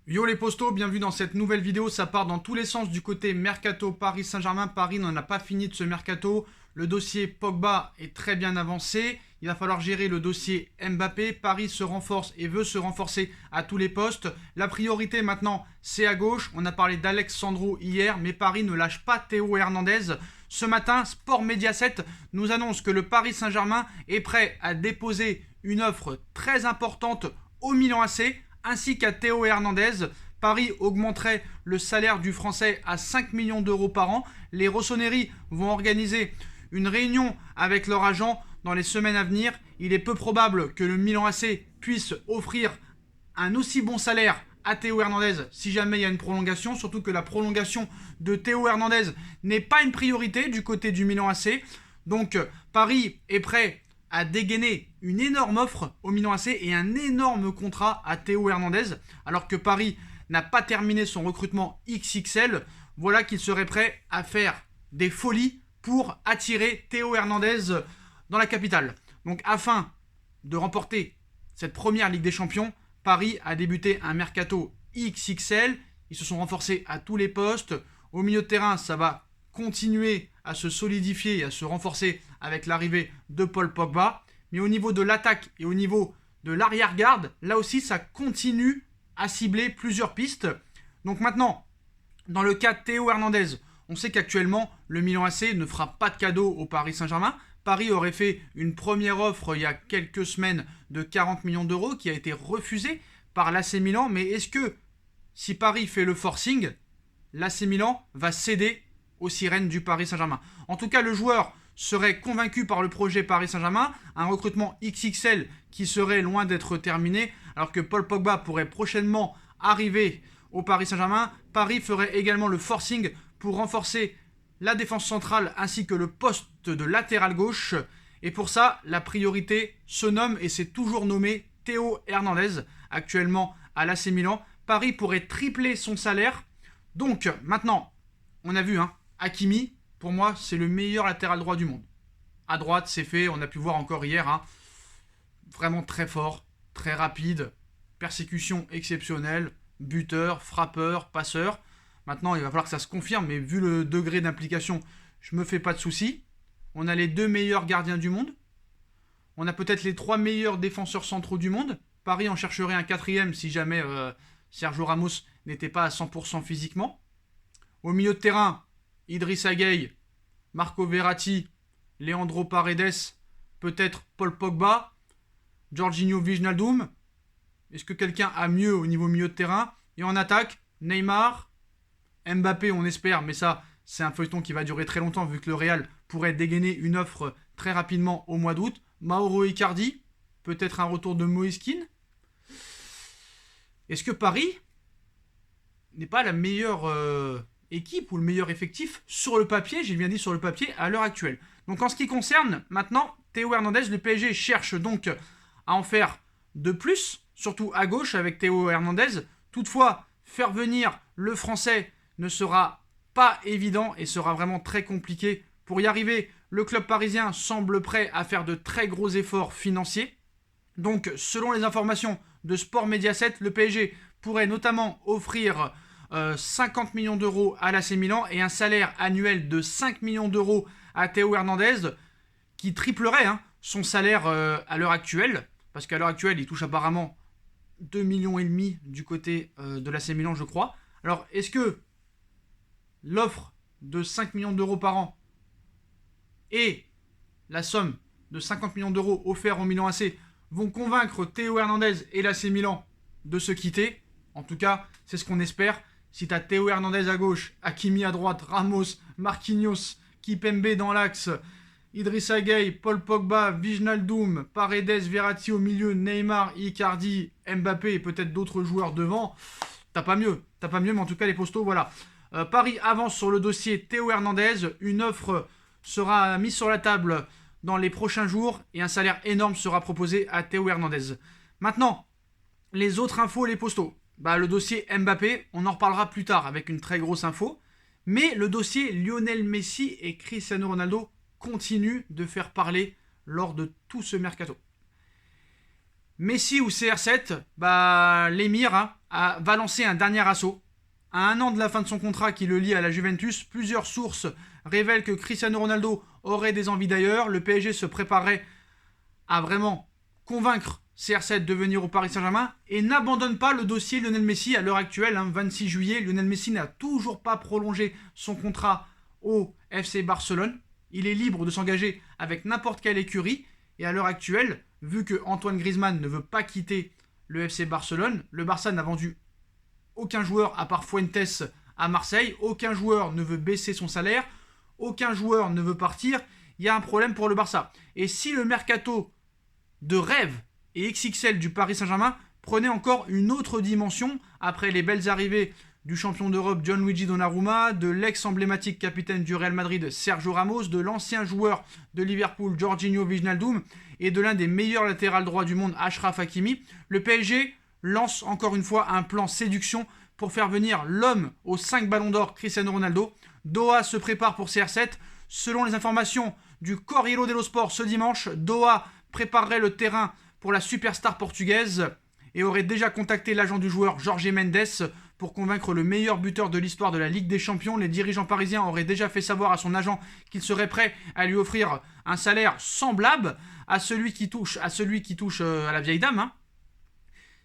Yo les postos, bienvenue dans cette nouvelle vidéo. Ça part dans tous les sens du côté Mercato Paris Saint-Germain. Paris n'en a pas fini de ce Mercato. Le dossier Pogba est très bien avancé. Il va falloir gérer le dossier Mbappé. Paris se renforce et veut se renforcer à tous les postes. La priorité maintenant, c'est à gauche. On a parlé d'Alex Sandro hier, mais Paris ne lâche pas Théo Hernandez. Ce matin, Sport Mediaset nous annonce que le Paris Saint-Germain est prêt à déposer une offre très importante au Milan AC ainsi qu'à Théo Hernandez. Paris augmenterait le salaire du Français à 5 millions d'euros par an. Les Rossoneri vont organiser une réunion avec leur agent dans les semaines à venir. Il est peu probable que le Milan AC puisse offrir un aussi bon salaire à Théo Hernandez si jamais il y a une prolongation, surtout que la prolongation de Théo Hernandez n'est pas une priorité du côté du Milan AC. Donc Paris est prêt à dégainer une énorme offre au Milan AC et un énorme contrat à Théo Hernandez, alors que Paris n'a pas terminé son recrutement XXL. Voilà qu'il serait prêt à faire des folies pour attirer Théo Hernandez dans la capitale. Donc afin de remporter cette première Ligue des Champions, Paris a débuté un mercato XXL. Ils se sont renforcés à tous les postes. Au milieu de terrain, ça va continuer à se solidifier et à se renforcer avec l'arrivée de Paul Pogba. Mais au niveau de l'attaque et au niveau de l'arrière-garde, là aussi, ça continue à cibler plusieurs pistes. Donc maintenant, dans le cas de Théo Hernandez, on sait qu'actuellement, le Milan AC ne fera pas de cadeau au Paris Saint-Germain. Paris aurait fait une première offre il y a quelques semaines de 40 millions d'euros qui a été refusée par l'AC Milan. Mais est-ce que, si Paris fait le forcing, l'AC Milan va céder aux sirènes du Paris Saint-Germain? En tout cas, le joueur serait convaincu par le projet Paris Saint-Germain, un recrutement XXL qui serait loin d'être terminé, alors que Paul Pogba pourrait prochainement arriver au Paris Saint-Germain. Paris ferait également le forcing pour renforcer la défense centrale ainsi que le poste de latéral gauche. Et pour ça, la priorité se nomme et c'est toujours nommé Théo Hernandez, actuellement à l'AC Milan. Paris pourrait tripler son salaire. Donc maintenant, on a vu, Hakimi, pour moi, c'est le meilleur latéral droit du monde. À droite, c'est fait, on a pu voir encore hier, vraiment très fort, très rapide, persécution exceptionnelle, buteur, frappeur, passeur. Maintenant, il va falloir que ça se confirme, mais vu le degré d'implication, je me fais pas de soucis. On a les 2 meilleurs gardiens du monde. On a peut-être les 3 meilleurs défenseurs centraux du monde. Paris en chercherait un 4e si jamais Sergio Ramos n'était pas à 100% physiquement. Au milieu de terrain, Idrissa Gueye, Marco Verratti, Leandro Paredes, peut-être Paul Pogba, Jorginho Wijnaldum. Est-ce que quelqu'un a mieux au niveau milieu de terrain? Et en attaque, Neymar, Mbappé, on espère, mais ça, c'est un feuilleton qui va durer très longtemps vu que le Real pourrait dégainer une offre très rapidement au mois d'août. Mauro Icardi, peut-être un retour de Moïse Kean. Est-ce que Paris n'est pas la meilleure équipe ou le meilleur effectif sur le papier, j'ai bien dit sur le papier, à l'heure actuelle? Donc en ce qui concerne maintenant Théo Hernandez, le PSG cherche donc à en faire de plus, surtout à gauche avec Théo Hernandez. Toutefois, faire venir le Français ne sera pas évident et sera vraiment très compliqué. Pour y arriver, le club parisien semble prêt à faire de très gros efforts financiers. Donc, selon les informations de Sport Mediaset, le PSG pourrait notamment offrir 50 millions d'euros à l'AC Milan et un salaire annuel de 5 millions d'euros à Théo Hernandez, qui triplerait son salaire à l'heure actuelle, parce qu'à l'heure actuelle, il touche apparemment 2,5 millions du côté de l'AC Milan, je crois. Alors, est-ce que l'offre de 5 millions d'euros par an et la somme de 50 millions d'euros offerts au Milan AC vont convaincre Théo Hernandez et l'AC Milan de se quitter? En tout cas, c'est ce qu'on espère. Si tu as Théo Hernandez à gauche, Hakimi à droite, Ramos, Marquinhos, Kipembe dans l'axe, Idrissa Gueye, Paul Pogba, Wijnaldum, Paredes, Verratti au milieu, Neymar, Icardi, Mbappé et peut-être d'autres joueurs devant, t'as pas mieux, mais en tout cas les postos, voilà. Paris avance sur le dossier Théo Hernandez, une offre sera mise sur la table dans les prochains jours et un salaire énorme sera proposé à Théo Hernandez. Maintenant, les autres infos, les postos. Le dossier Mbappé, on en reparlera plus tard avec une très grosse info. Mais le dossier Lionel Messi et Cristiano Ronaldo continue de faire parler lors de tout ce mercato. Messi ou CR7, l'émir va lancer un dernier assaut. À un an de la fin de son contrat qui le lie à la Juventus, plusieurs sources révèlent que Cristiano Ronaldo aurait des envies d'ailleurs. Le PSG se préparait à vraiment convaincre CR7 de venir au Paris Saint-Germain et n'abandonne pas le dossier Lionel Messi à l'heure actuelle. 26 juillet, Lionel Messi n'a toujours pas prolongé son contrat au FC Barcelone. Il est libre de s'engager avec n'importe quelle écurie. Et à l'heure actuelle, vu que Antoine Griezmann ne veut pas quitter le FC Barcelone, le Barça n'a vendu aucun joueur à part Fuentes à Marseille. Aucun joueur ne veut baisser son salaire. Aucun joueur ne veut partir. Il y a un problème pour le Barça. Et si le mercato de rêve et XXL du Paris Saint-Germain prenait encore une autre dimension après les belles arrivées du champion d'Europe Gianluigi Donnarumma, de l'ex-emblématique capitaine du Real Madrid Sergio Ramos, de l'ancien joueur de Liverpool Jorginho Wijnaldum et de l'un des meilleurs latérales droits du monde Achraf Hakimi, le PSG lance encore une fois un plan séduction pour faire venir l'homme aux 5 ballons d'or Cristiano Ronaldo. Doha se prépare pour CR7. Selon les informations du Corriere dello Sport ce dimanche, Doha préparerait le terrain pour la superstar portugaise et aurait déjà contacté l'agent du joueur Jorge Mendes pour convaincre le meilleur buteur de l'histoire de la Ligue des Champions. Les dirigeants parisiens auraient déjà fait savoir à son agent qu'ils seraient prêts à lui offrir un salaire semblable à celui qui touche à la vieille dame,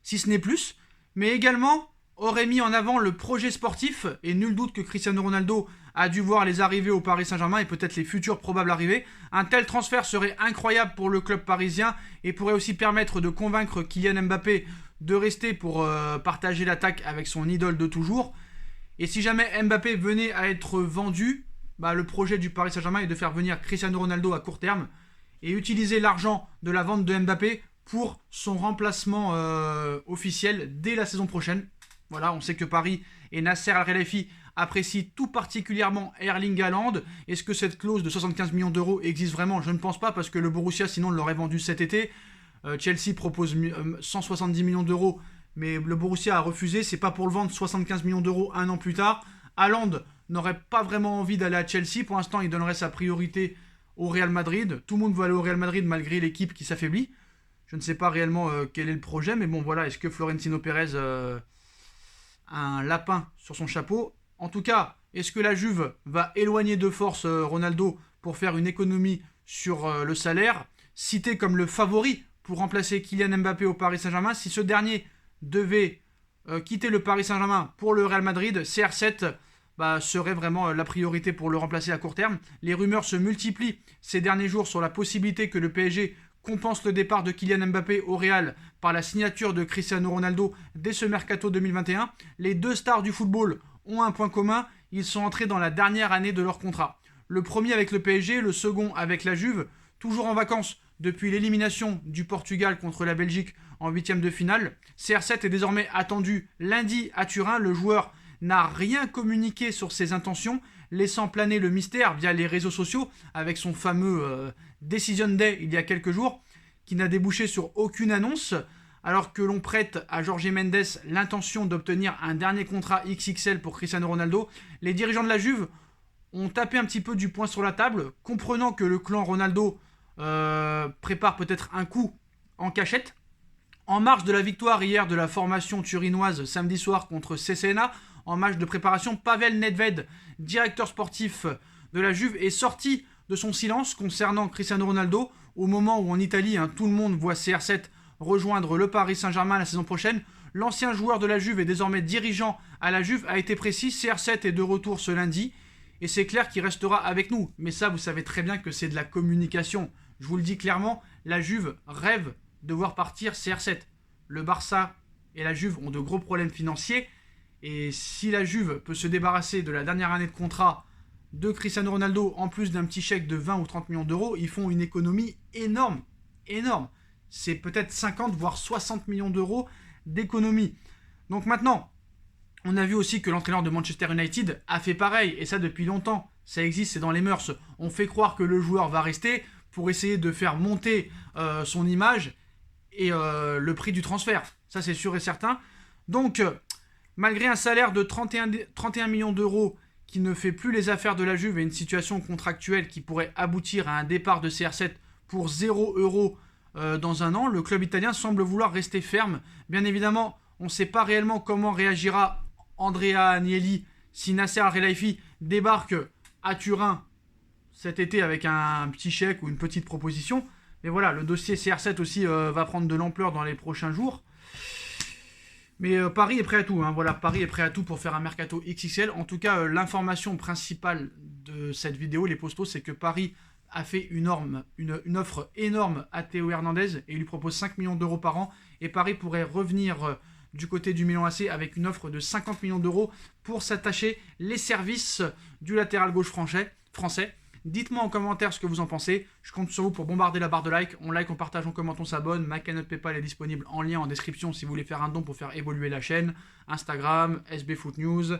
si ce n'est plus, mais également aurait mis en avant le projet sportif, et nul doute que Cristiano Ronaldo a dû voir les arrivées au Paris Saint-Germain et peut-être les futures probables arrivées. Un tel transfert serait incroyable pour le club parisien et pourrait aussi permettre de convaincre Kylian Mbappé de rester pour partager l'attaque avec son idole de toujours. Et si jamais Mbappé venait à être vendu, le projet du Paris Saint-Germain est de faire venir Cristiano Ronaldo à court terme et utiliser l'argent de la vente de Mbappé pour son remplacement officiel dès la saison prochaine. Voilà, on sait que Paris et Nasser Al-Khelaifi apprécient tout particulièrement Erling Haaland. Est-ce que cette clause de 75 millions d'euros existe vraiment? Je ne pense pas, parce que le Borussia sinon l'aurait vendu cet été. Chelsea propose 170 millions d'euros, mais le Borussia a refusé. C'est pas pour le vendre 75 millions d'euros un an plus tard. Haaland n'aurait pas vraiment envie d'aller à Chelsea. Pour l'instant, il donnerait sa priorité au Real Madrid. Tout le monde veut aller au Real Madrid malgré l'équipe qui s'affaiblit. Je ne sais pas réellement quel est le projet, mais bon voilà, est-ce que Florentino Pérez a un lapin sur son chapeau? En tout cas, est-ce que la Juve va éloigner de force Ronaldo pour faire une économie sur le salaire, cité comme le favori pour remplacer Kylian Mbappé au Paris Saint-Germain? Si ce dernier devait quitter le Paris Saint-Germain pour le Real Madrid, CR7 serait vraiment la priorité pour le remplacer à court terme. Les rumeurs se multiplient ces derniers jours sur la possibilité que le PSG compense le départ de Kylian Mbappé au Real par la signature de Cristiano Ronaldo dès ce mercato 2021. Les deux stars du football ont un point commun, ils sont entrés dans la dernière année de leur contrat. Le premier avec le PSG, le second avec la Juve, toujours en vacances depuis l'élimination du Portugal contre la Belgique en 8e de finale. CR7 est désormais attendu lundi à Turin. Le joueur n'a rien communiqué sur ses intentions, laissant planer le mystère via les réseaux sociaux avec son fameux Decision Day il y a quelques jours, qui n'a débouché sur aucune annonce, alors que l'on prête à Jorge Mendes l'intention d'obtenir un dernier contrat XXL pour Cristiano Ronaldo. Les dirigeants de la Juve ont tapé un petit peu du poing sur la table, comprenant que le clan Ronaldo prépare peut-être un coup en cachette. En marge de la victoire hier de la formation turinoise samedi soir contre Cesena, en match de préparation, Pavel Nedved, directeur sportif de la Juve, est sorti de son silence concernant Cristiano Ronaldo au moment où en Italie, tout le monde voit CR7 rejoindre le Paris Saint-Germain la saison prochaine. L'ancien joueur de la Juve et désormais dirigeant à la Juve a été précis, CR7 est de retour ce lundi et c'est clair qu'il restera avec nous. Mais ça, vous savez très bien que c'est de la communication. Je vous le dis clairement, la Juve rêve de voir partir CR7. Le Barça et la Juve ont de gros problèmes financiers et si la Juve peut se débarrasser de la dernière année de contrat de Cristiano Ronaldo en plus d'un petit chèque de 20 ou 30 millions d'euros, ils font une économie énorme. C'est peut-être 50 voire 60 millions d'euros d'économie. Donc maintenant, on a vu aussi que l'entraîneur de Manchester United a fait pareil, et ça depuis longtemps, ça existe, c'est dans les mœurs. On fait croire que le joueur va rester pour essayer de faire monter son image et le prix du transfert. Ça c'est sûr et certain. Donc, malgré un salaire de 31 millions d'euros qui ne fait plus les affaires de la Juve et une situation contractuelle qui pourrait aboutir à un départ de CR7 pour 0 € dans un an, le club italien semble vouloir rester ferme. Bien évidemment, On ne sait pas réellement comment réagira Andrea Agnelli si Nasser Al-Khelaifi débarque à Turin cet été avec un petit chèque ou une petite proposition. Mais voilà, le dossier CR7 aussi va prendre de l'ampleur dans les prochains jours. Mais Paris est prêt à tout. Hein. Voilà, Paris est prêt à tout pour faire un mercato XXL. En tout cas, l'information principale de cette vidéo, les postos, c'est que Paris a fait une offre énorme à Théo Hernandez et il lui propose 5 millions d'euros par an. Et Paris pourrait revenir du côté du Milan AC avec une offre de 50 millions d'euros pour s'attacher les services du latéral gauche français. Dites-moi en commentaire ce que vous en pensez. Je compte sur vous pour bombarder la barre de like. On like, on partage, on commente, on s'abonne. Ma cagnotte PayPal est disponible en lien en description si vous voulez faire un don pour faire évoluer la chaîne. Instagram, SB Foot News.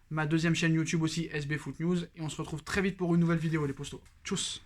Ma deuxième chaîne YouTube aussi, SB Foot News. Et on se retrouve très vite pour une nouvelle vidéo, les postos. Tchuss!